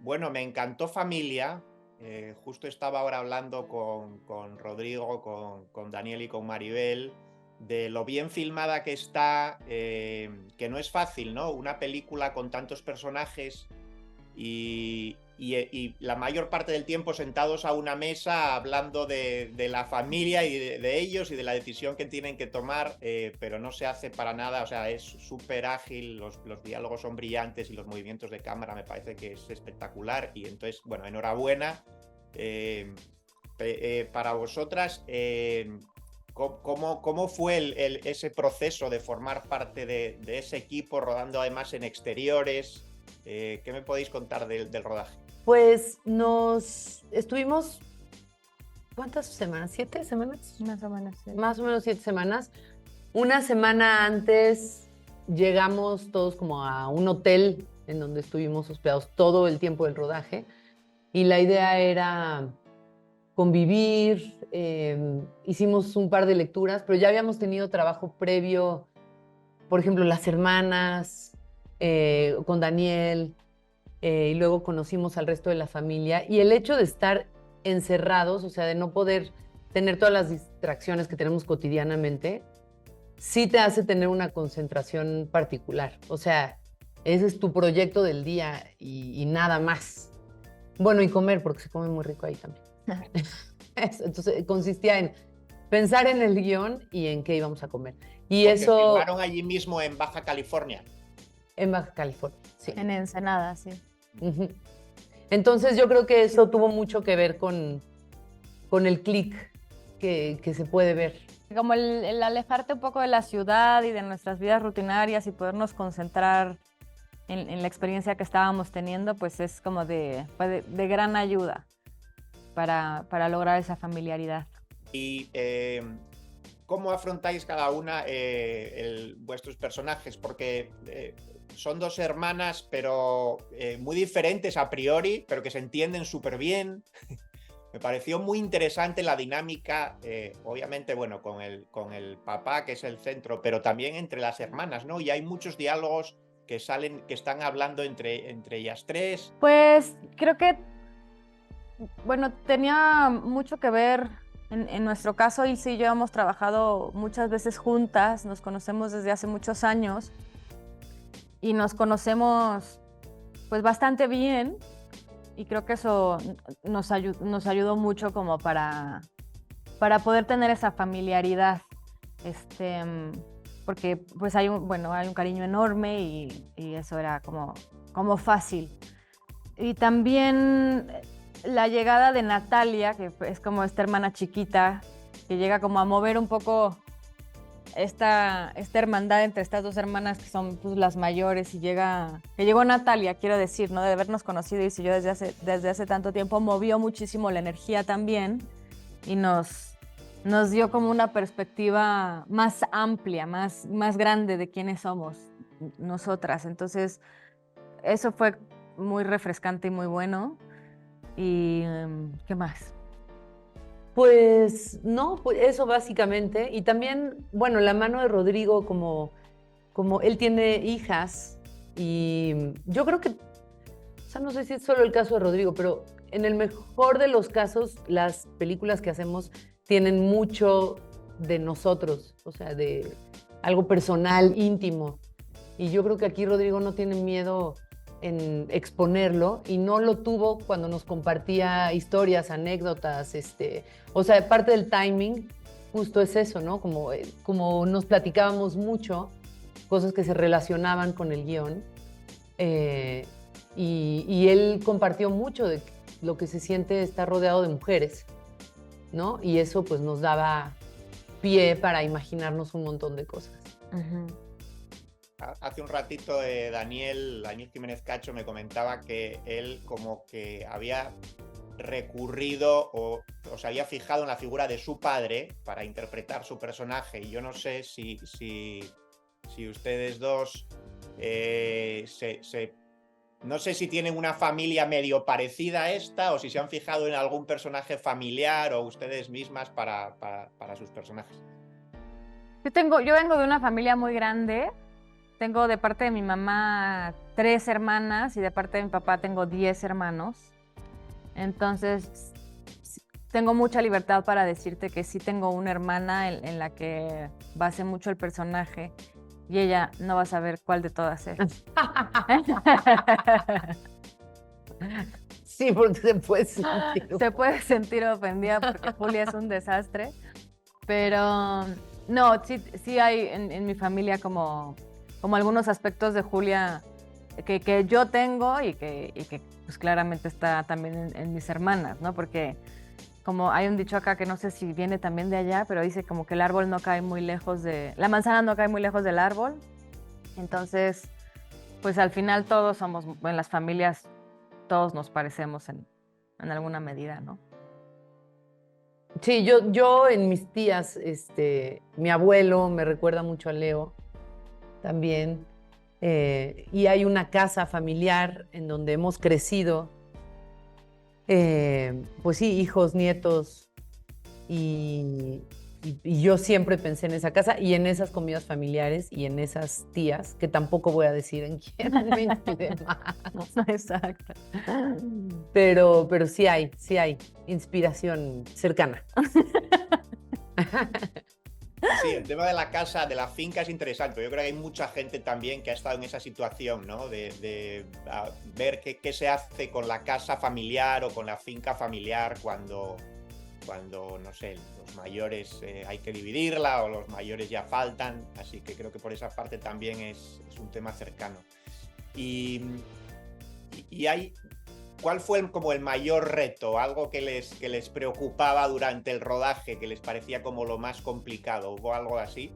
Bueno, me encantó Familia. Justo estaba ahora hablando con Rodrigo, con Daniel y con Maribel, de lo bien filmada que está, que no es fácil, ¿no? Una película con tantos personajes y la mayor parte del tiempo sentados a una mesa hablando de la familia y de ellos y de la decisión que tienen que tomar, pero no se hace para nada, o sea, es súper ágil, los diálogos son brillantes y los movimientos de cámara me parece que es espectacular y entonces, bueno, enhorabuena. eh, para vosotras, ¿cómo fue ese proceso de formar parte de ese equipo, rodando además en exteriores? ¿Qué me podéis contar del rodaje? Pues nos estuvimos, ¿cuántas semanas? ¿7 semanas? Más o menos, sí. Más o menos 7 semanas. Una semana antes llegamos todos como a un hotel en donde estuvimos hospedados todo el tiempo del rodaje y la idea era convivir, hicimos un par de lecturas, pero ya habíamos tenido trabajo previo, por ejemplo, las hermanas, con Daniel, y luego conocimos al resto de la familia. Y el hecho de estar encerrados, o sea, de no poder tener todas las distracciones que tenemos cotidianamente, sí te hace tener una concentración particular. O sea, ese es tu proyecto del día y nada más. Bueno, y comer, porque se come muy rico ahí también. Entonces, consistía en pensar en el guión y en qué íbamos a comer. Y Porque eso filmaron allí mismo en Baja California. en Baja California, sí. En Ensenada, sí. Ujú. Entonces yo creo que eso tuvo mucho que ver con el clic que se puede ver. Como el alejarte un poco de la ciudad y de nuestras vidas rutinarias y podernos concentrar en la experiencia que estábamos teniendo, pues es como fue de gran ayuda para lograr esa familiaridad. Y ¿cómo afrontáis cada una vuestros personajes? Porque son dos hermanas, pero muy diferentes a priori, pero que se entienden súper bien. Me pareció muy interesante la dinámica, obviamente, bueno, con el papá, que es el centro, pero también entre las hermanas, ¿no? Y hay muchos diálogos que están hablando entre ellas tres. Pues creo que, bueno, tenía mucho que ver, en nuestro caso, Ilse y yo hemos trabajado muchas veces juntas, nos conocemos desde hace muchos años y nos conocemos pues bastante bien y creo que eso nos ayudó mucho como para poder tener esa familiaridad, porque pues hay un cariño enorme y eso era como fácil. Y también la llegada de Natalia, que es como esta hermana chiquita, que llega como a mover un poco esta hermandad entre estas dos hermanas que son pues, las mayores que llegó Natalia, quiero decir, ¿no? De habernos conocido y si yo desde hace tanto tiempo, movió muchísimo la energía también y nos dio como una perspectiva más amplia, más grande de quiénes somos nosotras. Entonces, eso fue muy refrescante y muy bueno. ¿Y qué más? Pues no, pues eso básicamente. Y también, bueno, la mano de Rodrigo, como él tiene hijas, y yo creo que, o sea, no sé si es solo el caso de Rodrigo, pero en el mejor de los casos, las películas que hacemos tienen mucho de nosotros, o sea, de algo personal, íntimo. Y yo creo que aquí Rodrigo no tiene miedo en exponerlo y no lo tuvo cuando nos compartía historias, anécdotas, o sea, parte del timing justo es eso, ¿no? Como nos platicábamos mucho, cosas que se relacionaban con el guión, y él compartió mucho de lo que se siente estar rodeado de mujeres, ¿no? Y eso pues nos daba pie para imaginarnos un montón de cosas. Uh-huh. Hace un ratito Daniel Jiménez Cacho me comentaba que él como que había recurrido o se había fijado en la figura de su padre para interpretar su personaje y yo no sé si ustedes dos no sé si tienen una familia medio parecida a esta o si se han fijado en algún personaje familiar o ustedes mismas para sus personajes. Yo vengo de una familia muy grande tengo de parte de mi mamá 3 hermanas y de parte de mi papá tengo 10 hermanos. Entonces, tengo mucha libertad para decirte que sí tengo una hermana en la que base mucho el personaje y ella no va a saber cuál de todas es. Sí, porque se puede sentir. Se puede sentir ofendida porque Julia es un desastre, pero no, sí hay en mi familia como algunos aspectos de Julia que yo tengo y que pues claramente está también en mis hermanas, ¿no? Porque como hay un dicho acá que no sé si viene también de allá, pero dice como que el árbol no cae muy lejos la manzana no cae muy lejos del árbol. Entonces, pues al final todos somos, en las familias, todos nos parecemos en alguna medida, ¿no? Sí, yo en mis tías, mi abuelo me recuerda mucho a Leo también. Y hay una casa familiar en donde hemos crecido, pues sí, hijos, nietos, y yo siempre pensé en esa casa y en esas comidas familiares y en esas tías, que tampoco voy a decir en quién me inspiré más. Exacto. Pero sí hay inspiración cercana. Sí, el tema de la casa, de la finca es interesante. Yo creo que hay mucha gente también que ha estado en esa situación, ¿no? De ver qué se hace con la casa familiar o con la finca familiar cuando no sé, los mayores hay que dividirla o los mayores ya faltan. Así que creo que por esa parte también es un tema cercano. Y hay... ¿Cuál fue como el mayor reto? Algo que les preocupaba durante el rodaje, que les parecía como lo más complicado. ¿Hubo algo así?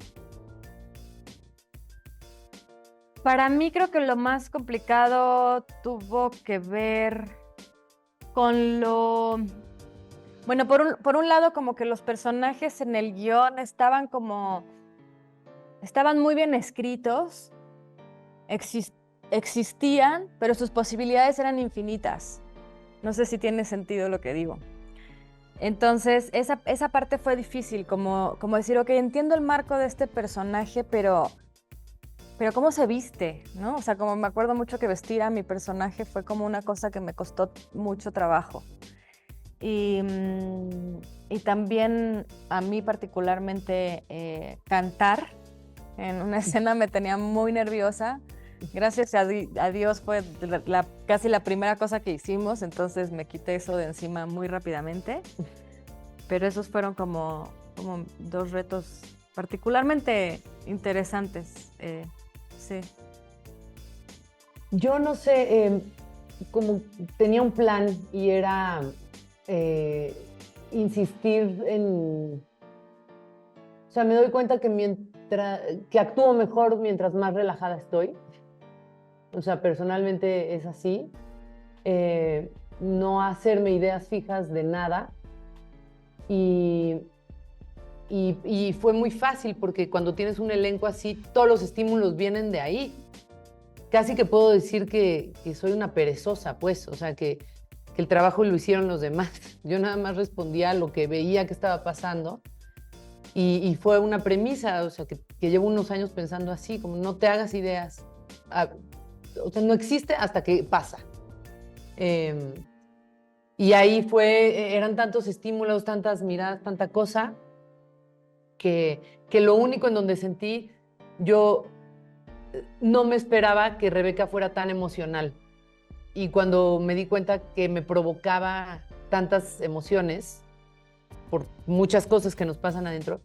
Para mí creo que lo más complicado tuvo que ver con lo... Bueno, por un lado como que los personajes en el guión estaban muy bien escritos, existían, pero sus posibilidades eran infinitas. No sé si tiene sentido lo que digo. Entonces, esa parte fue difícil, como decir, ok, entiendo el marco de este personaje, pero ¿cómo se viste? ¿No? O sea, como me acuerdo mucho que vestir a mi personaje fue como una cosa que me costó mucho trabajo. Y también a mí particularmente cantar en una escena me tenía muy nerviosa. Gracias a Dios fue casi la primera cosa que hicimos, entonces me quité eso de encima muy rápidamente. Pero esos fueron como 2 retos particularmente interesantes. Sí. Yo no sé, como tenía un plan y era insistir en... O sea, me doy cuenta que actúo mejor mientras más relajada estoy. O sea, personalmente es así. No hacerme ideas fijas de nada. Y fue muy fácil porque cuando tienes un elenco así, todos los estímulos vienen de ahí. Casi que puedo decir que soy una perezosa, pues. O sea, que el trabajo lo hicieron los demás. Yo nada más respondía a lo que veía que estaba pasando. Y fue una premisa, o sea, que llevo unos años pensando así, como no te hagas ideas. O sea, no existe hasta que pasa. Y ahí eran tantos estímulos, tantas miradas, tanta cosa, que lo único en donde sentí, yo no me esperaba que Rebeca fuera tan emocional. Y cuando me di cuenta que me provocaba tantas emociones, por muchas cosas que nos pasan adentro,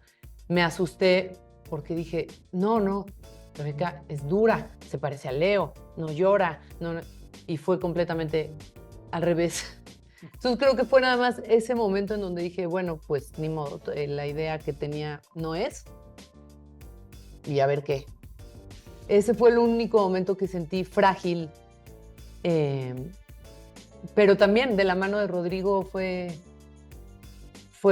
me asusté porque dije, no, Rebeca es dura, se parece a Leo, no llora, no. Y fue completamente al revés. Entonces creo que fue nada más ese momento en donde dije, bueno, pues ni modo, la idea que tenía no es, y a ver qué. Ese fue el único momento que sentí frágil, pero también de la mano de Rodrigo fue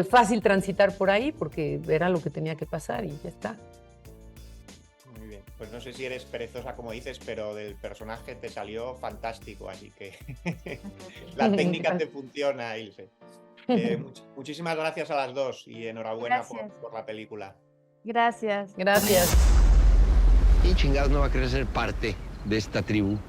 fácil transitar por ahí porque era lo que tenía que pasar y ya está. Muy bien, pues no sé si eres perezosa como dices, pero del personaje te salió fantástico, así que la técnica te funciona, Ilse. Muchísimas gracias a las dos y enhorabuena por la película. Gracias. Gracias. ¿Quién chingados no va a querer ser parte de esta tribu?